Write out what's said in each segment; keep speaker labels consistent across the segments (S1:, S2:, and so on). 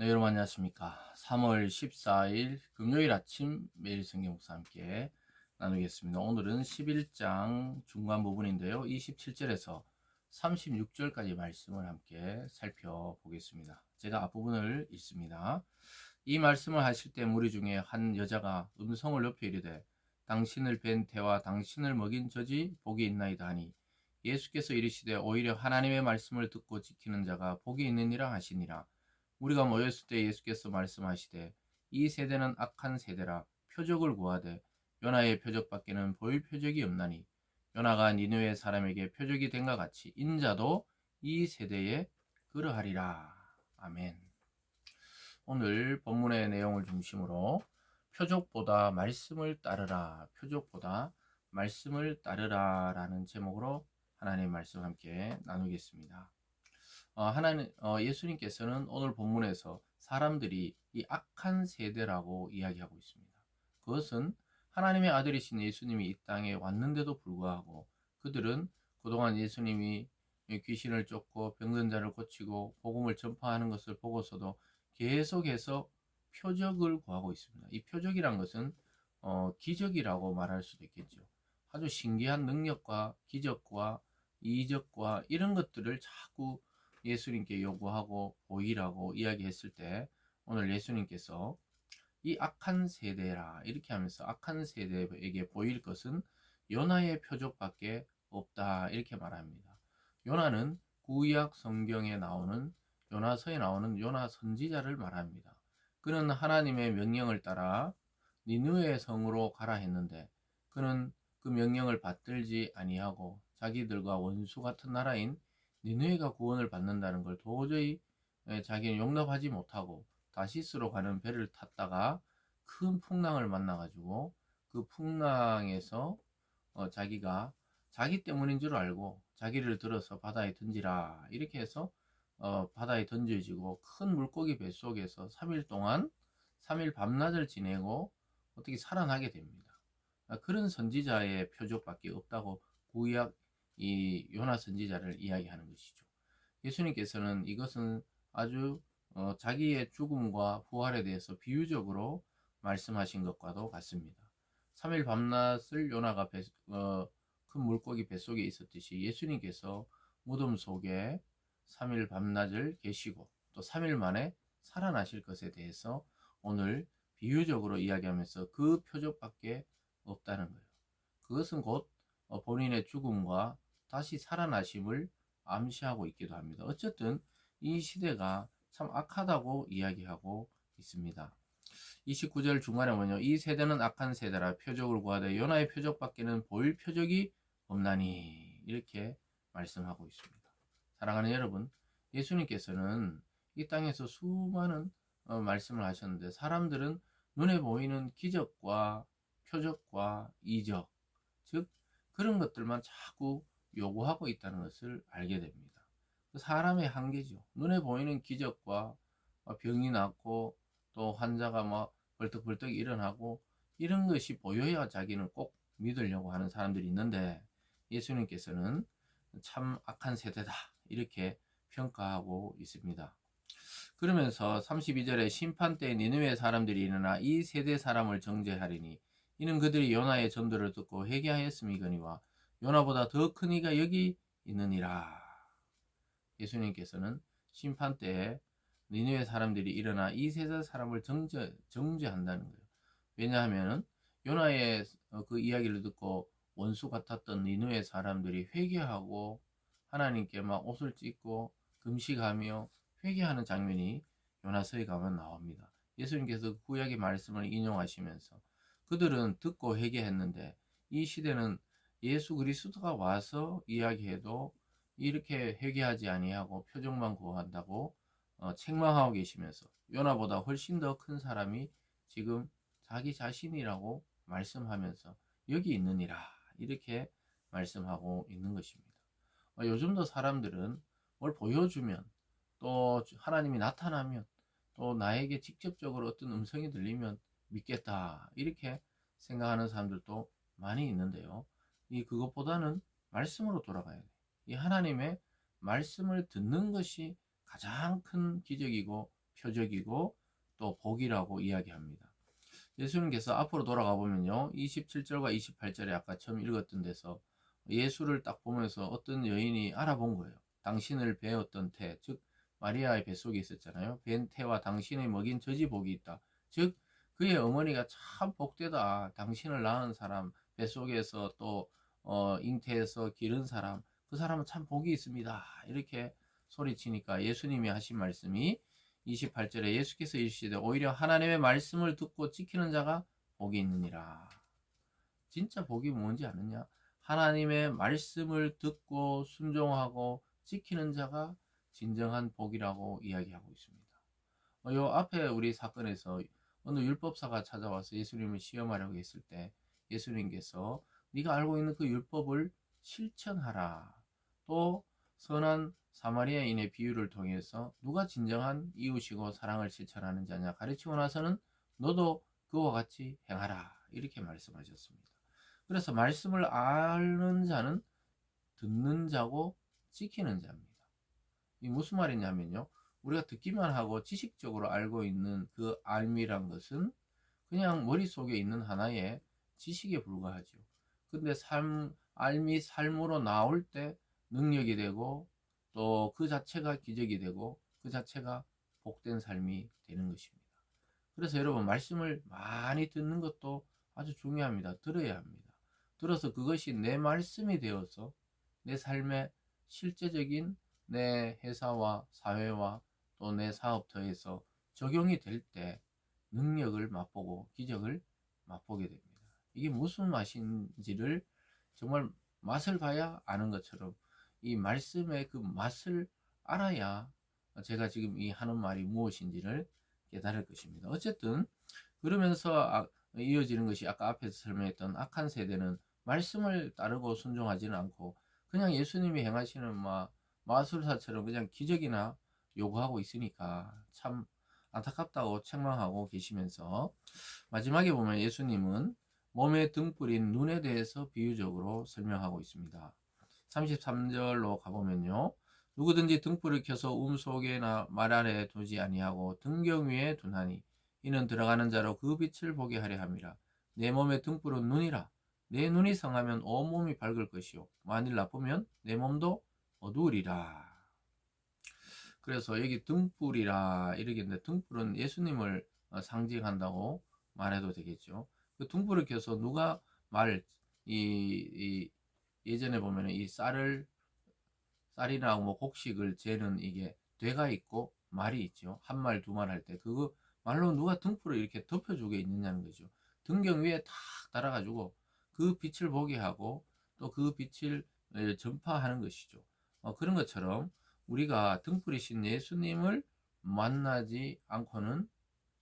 S1: 네, 여러분 안녕하십니까. 3월 14일 금요일 아침 매일 성경 묵상 함께 나누겠습니다. 오늘은 11장 중간 부분인데요. 27절에서 36절까지 말씀을 함께 살펴보겠습니다. 제가 앞부분을 읽습니다. 이 말씀을 하실 때 무리 중에 한 여자가 음성을 높여 이르되 당신을 뵌 태와 당신을 먹인 저지 복이 있나이다 하니 예수께서 이르시되 오히려 하나님의 말씀을 듣고 지키는 자가 복이 있느니라 하시니라. 우리가 모였을 때 예수께서 말씀하시되 이 세대는 악한 세대라 표적을 구하되 요나의 표적밖에는 보일 표적이 없나니 요나가 니느웨 사람에게 표적이 된과 같이 인자도 이 세대에 그러하리라. 아멘. 오늘 본문의 내용을 중심으로 표적보다 말씀을 따르라, 표적보다 말씀을 따르라 라는 제목으로 하나님의 말씀을 함께 나누겠습니다. 예수님께서는 오늘 본문에서 사람들이 이 악한 세대라고 이야기하고 있습니다. 그것은 하나님의 아들이신 예수님이 이 땅에 왔는데도 불구하고 그들은 그동안 예수님이 귀신을 쫓고 병든 자를 고치고 복음을 전파하는 것을 보고서도 계속해서 표적을 구하고 있습니다. 이 표적이란 것은 기적이라고 말할 수도 있겠죠. 아주 신기한 능력과 기적과 이적과 이런 것들을 자꾸 예수님께 요구하고 보이라고 이야기했을 때 오늘 예수님께서 이 악한 세대라 이렇게 하면서 악한 세대에게 보일 것은 요나의 표적밖에 없다 이렇게 말합니다. 요나는 구약 성경에 나오는 요나서에 나오는 요나 선지자를 말합니다. 그는 하나님의 명령을 따라 니느웨 성으로 가라 했는데 그는 그 명령을 받들지 아니하고 자기들과 원수 같은 나라인 니느웨가 구원을 받는다는 걸 도저히 자기는 용납하지 못하고 다시스로 가는 배를 탔다가 큰 풍랑을 만나가지고 그 풍랑에서 자기가 자기 때문인 줄 알고 자기를 들어서 바다에 던지라 이렇게 해서 바다에 던져지고 큰 물고기 뱃속에서 3일 동안 3일 밤낮을 지내고 어떻게 살아나게 됩니다. 그런 선지자의 표적밖에 없다고 구약 이 요나 선지자를 이야기하는 것이죠. 예수님께서는 이것은 아주 자기의 죽음과 부활에 대해서 비유적으로 말씀하신 것과도 같습니다. 3일 밤낮을 요나가 큰 물고기 뱃속에 있었듯이 예수님께서 무덤 속에 3일 밤낮을 계시고 또 3일 만에 살아나실 것에 대해서 오늘 비유적으로 이야기하면서 그 표적밖에 없다는 거예요. 그것은 곧 본인의 죽음과 다시 살아나심을 암시하고 있기도 합니다. 어쨌든 이 시대가 참 악하다고 이야기하고 있습니다. 29절 중간에 뭐냐, 이 세대는 악한 세대라 표적을 구하되 요나의 표적밖에는 보일 표적이 없나니 이렇게 말씀하고 있습니다. 사랑하는 여러분, 예수님께서는 이 땅에서 수많은 말씀을 하셨는데 사람들은 눈에 보이는 기적과 표적과 이적, 즉 그런 것들만 자꾸 요구하고 있다는 것을 알게 됩니다. 사람의 한계죠. 눈에 보이는 기적과 병이 낫고 또 환자가 막 벌떡벌떡 일어나고 이런 것이 보여야 자기는 꼭 믿으려고 하는 사람들이 있는데 예수님께서는 참 악한 세대다 이렇게 평가하고 있습니다. 그러면서 32절에 심판 때 니느웨 사람들이 일어나 이 세대 사람을 정죄하리니 이는 그들이 요나의 전도를 듣고 회개하였음이거니와 요나보다 더 큰 이가 여기 있느니라. 예수님께서는 심판 때에 니느웨 사람들이 일어나 이 세대 사람을 정죄한다는 거예요. 왜냐하면 요나의 그 이야기를 듣고 원수 같았던 니느웨 사람들이 회개하고 하나님께 막 옷을 찢고 금식하며 회개하는 장면이 요나서에 가면 나옵니다. 예수님께서 구약의 말씀을 인용하시면서 그들은 듣고 회개했는데 이 시대는 예수 그리스도가 와서 이야기해도 이렇게 회개하지 아니하고 표적만 구한다고 책망하고 계시면서 요나보다 훨씬 더 큰 사람이 지금 자기 자신이라고 말씀하면서 여기 있느니라 이렇게 말씀하고 있는 것입니다. 요즘도 사람들은 뭘 보여주면 또 하나님이 나타나면 또 나에게 직접적으로 어떤 음성이 들리면 믿겠다 이렇게 생각하는 사람들도 많이 있는데요. 그것보다는 말씀으로 돌아가야 돼요. 이 하나님의 말씀을 듣는 것이 가장 큰 기적이고 표적이고 또 복이라고 이야기합니다. 예수님께서 앞으로 돌아가 보면요, 27절과 28절에 아까 처음 읽었던 데서 예수를 딱 보면서 어떤 여인이 알아본 거예요. 당신을 배었던 태, 즉 마리아의 뱃속에 있었잖아요. 벤 태와 당신의 먹인 젖이 복이 있다. 즉 그의 어머니가 참 복되다. 당신을 낳은 사람, 뱃속에서 또 잉태해서 기른 사람, 그 사람은 참 복이 있습니다. 이렇게 소리치니까 예수님이 하신 말씀이 28절에 예수께서 이르시되 오히려 하나님의 말씀을 듣고 지키는 자가 복이 있느니라. 진짜 복이 뭔지 아느냐? 하나님의 말씀을 듣고 순종하고 지키는 자가 진정한 복이라고 이야기하고 있습니다. 요 앞에 우리 사건에서 어느 율법사가 찾아와서 예수님을 시험하려고 했을 때 예수님께서 네가 알고 있는 그 율법을 실천하라. 또 선한 사마리아인의 비유를 통해서 누가 진정한 이웃이고 사랑을 실천하는 자냐 가르치고 나서는 너도 그와 같이 행하라. 이렇게 말씀하셨습니다. 그래서 말씀을 아는 자는 듣는 자고 지키는 자입니다. 이 무슨 말이냐면요. 우리가 듣기만 하고 지식적으로 알고 있는 그 알미란 것은 그냥 머릿속에 있는 하나의 지식에 불과하죠. 근데 알미 삶으로 나올 때 능력이 되고 또 그 자체가 기적이 되고 그 자체가 복된 삶이 되는 것입니다. 그래서 여러분 말씀을 많이 듣는 것도 아주 중요합니다. 들어야 합니다. 들어서 그것이 내 말씀이 되어서 내 삶의 실제적인 내 회사와 사회와 또 내 사업터에서 적용이 될 때 능력을 맛보고 기적을 맛보게 됩니다. 이게 무슨 맛인지를 정말 맛을 봐야 아는 것처럼 이 말씀의 그 맛을 알아야 제가 지금 이 하는 말이 무엇인지를 깨달을 것입니다. 어쨌든 그러면서 이어지는 것이 아까 앞에서 설명했던 악한 세대는 말씀을 따르고 순종하지는 않고 그냥 예수님이 행하시는 마술사처럼 그냥 기적이나 요구하고 있으니까 참 안타깝다고 책망하고 계시면서 마지막에 보면 예수님은 몸에 등불인 눈에 대해서 비유적으로 설명하고 있습니다. 33절로 가보면요. 누구든지 등불을 켜서 속에나 말 아래 두지 아니하고 등경 위에 두나니 이는 들어가는 자로 그 빛을 보게 하려 함이라. 내 몸의 등불은 눈이라. 내 눈이 성하면 온몸이 밝을 것이요 만일 나쁘면 내 몸도 어두우리라. 그래서 여기 등불이라 이러겠는데 등불은 예수님을 상징한다고 말해도 되겠죠. 그 등불을 켜서 누가 예전에 보면 이 쌀이나 곡식을 재는 이게 되가 있고 말이 있죠. 한 말, 두 말 할 때 그거 말로 누가 등불을 이렇게 덮여주게 있느냐는 거죠. 등경 위에 탁 달아가지고 그 빛을 보게 하고 또 그 빛을 전파하는 것이죠. 그런 것처럼 우리가 등불이신 예수님을 만나지 않고는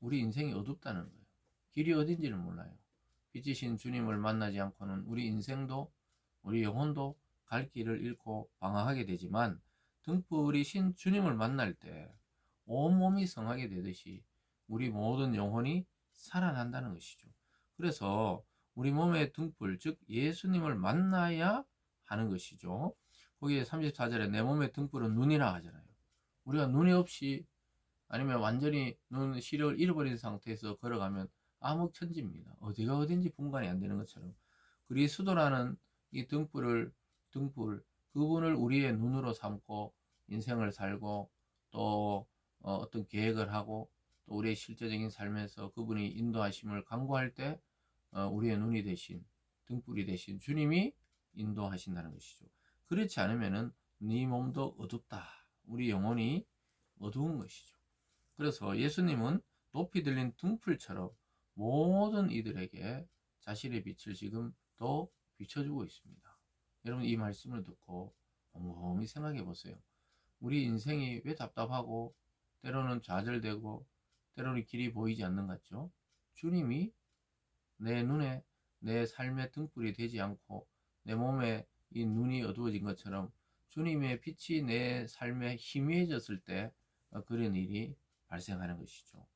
S1: 우리 인생이 어둡다는 거예요. 길이 어딘지를 몰라요. 빛이신 주님을 만나지 않고는 우리 인생도 우리 영혼도 갈 길을 잃고 방황하게 되지만 등불이신 주님을 만날 때 온몸이 성하게 되듯이 우리 모든 영혼이 살아난다는 것이죠. 그래서 우리 몸의 등불, 즉 예수님을 만나야 하는 것이죠. 거기에 34절에 내 몸의 등불은 눈이라 하잖아요. 우리가 눈이 없이 아니면 완전히 눈 시력을 잃어버린 상태에서 걸어가면 암흑천지입니다. 어디가 어딘지 분간이 안 되는 것처럼 그리스도라는 이 등불 그분을 우리의 눈으로 삼고 인생을 살고 또 어떤 계획을 하고 또 우리의 실제적인 삶에서 그분이 인도하심을 간구할 때 우리의 눈이 되신 등불이 되신 주님이 인도하신다는 것이죠. 그렇지 않으면은 네 몸도 어둡다. 우리 영혼이 어두운 것이죠. 그래서 예수님은 높이 들린 등불처럼 모든 이들에게 자신의 빛을 지금 또 비춰주고 있습니다. 여러분 이 말씀을 듣고 곰곰이 생각해 보세요. 우리 인생이 왜 답답하고 때로는 좌절되고 때로는 길이 보이지 않는 것 같죠? 주님이 내 눈에 내 삶의 등불이 되지 않고 내 몸에 이 눈이 어두워진 것처럼 주님의 빛이 내 삶에 희미해졌을 때 그런 일이 발생하는 것이죠.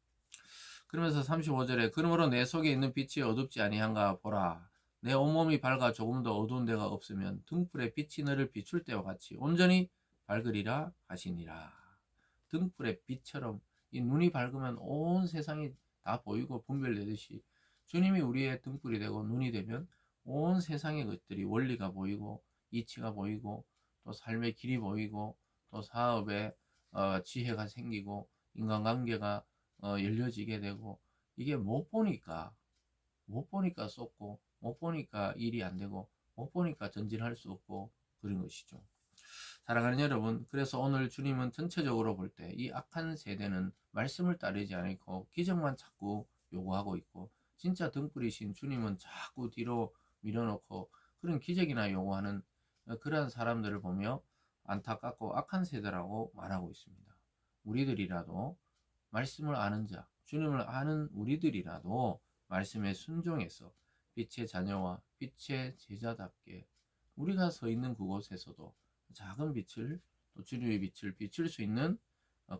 S1: 그러면서 35절에 그러므로 내 속에 있는 빛이 어둡지 아니한가 보라. 내 온몸이 밝아 조금 더 어두운 데가 없으면 등불의 빛이 너를 비출 때와 같이 온전히 밝으리라 하시니라. 등불의 빛처럼 이 눈이 밝으면 온 세상이 다 보이고 분별되듯이 주님이 우리의 등불이 되고 눈이 되면 온 세상의 것들이 원리가 보이고 이치가 보이고 또 삶의 길이 보이고 또 사업에 지혜가 생기고 인간관계가 열려지게 되고 이게 못 보니까 쏟고 못 보니까 일이 안 되고 못 보니까 전진할 수 없고 그런 것이죠. 사랑하는 여러분, 그래서 오늘 주님은 전체적으로 볼 때 이 악한 세대는 말씀을 따르지 않고 기적만 자꾸 요구하고 있고 진짜 등불이신 주님은 자꾸 뒤로 밀어놓고 그런 기적이나 요구하는 그러한 사람들을 보며 안타깝고 악한 세대라고 말하고 있습니다. 우리들이라도 말씀을 아는 자, 주님을 아는 우리들이라도 말씀에 순종해서 빛의 자녀와 빛의 제자답게 우리가 서 있는 그곳에서도 작은 빛을 또 주님의 빛을 비출 수 있는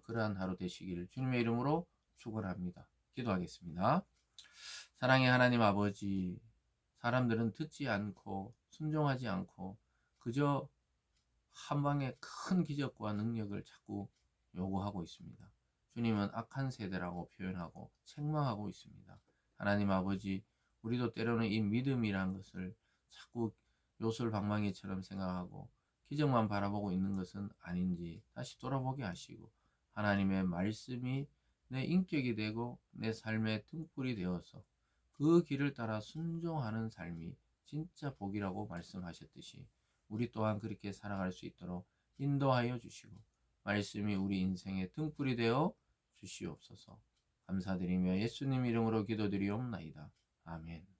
S1: 그러한 하루 되시기를 주님의 이름으로 축원합니다. 기도하겠습니다. 사랑의 하나님 아버지, 사람들은 듣지 않고 순종하지 않고 그저 한 방에 큰 기적과 능력을 자꾸 요구하고 있습니다. 주님은 악한 세대라고 표현하고 책망하고 있습니다. 하나님 아버지, 우리도 때로는 이 믿음이란 것을 자꾸 요술방망이처럼 생각하고 기적만 바라보고 있는 것은 아닌지 다시 돌아보게 하시고 하나님의 말씀이 내 인격이 되고 내 삶의 등불이 되어서 그 길을 따라 순종하는 삶이 진짜 복이라고 말씀하셨듯이 우리 또한 그렇게 살아갈 수 있도록 인도하여 주시고 말씀이 우리 인생의 등불이 되어 주시옵소서. 감사드리며 예수님 이름으로 기도드리옵나이다. 아멘.